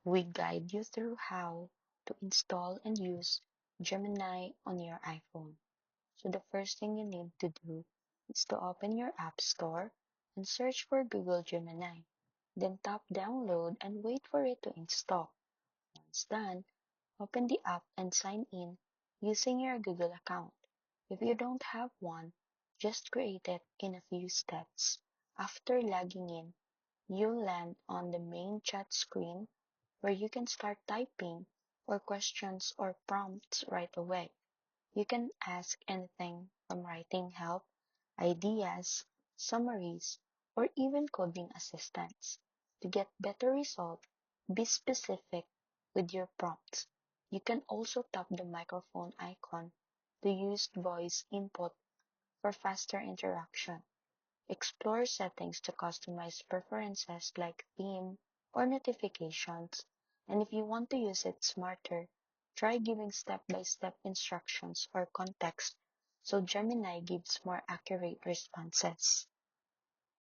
We guide you through how to install and use Gemini on your iPhone. So the first thing you need to do is to open your App Store and search for Google Gemini. Then tap download and wait for it to install. Once done, open the app and sign in using your Google account. If you don't have one, just create it in a few steps. After logging in, you'll land on the main chat screen where you can start typing or questions or prompts right away. You can ask anything from writing help, ideas, summaries, or even coding assistance. To get better results, be specific with your prompts. You can also tap the microphone icon to use voice input for faster interaction. Explore settings to customize preferences like theme or notifications. And if you want to use it smarter, try giving step-by-step instructions or context so Gemini gives more accurate responses.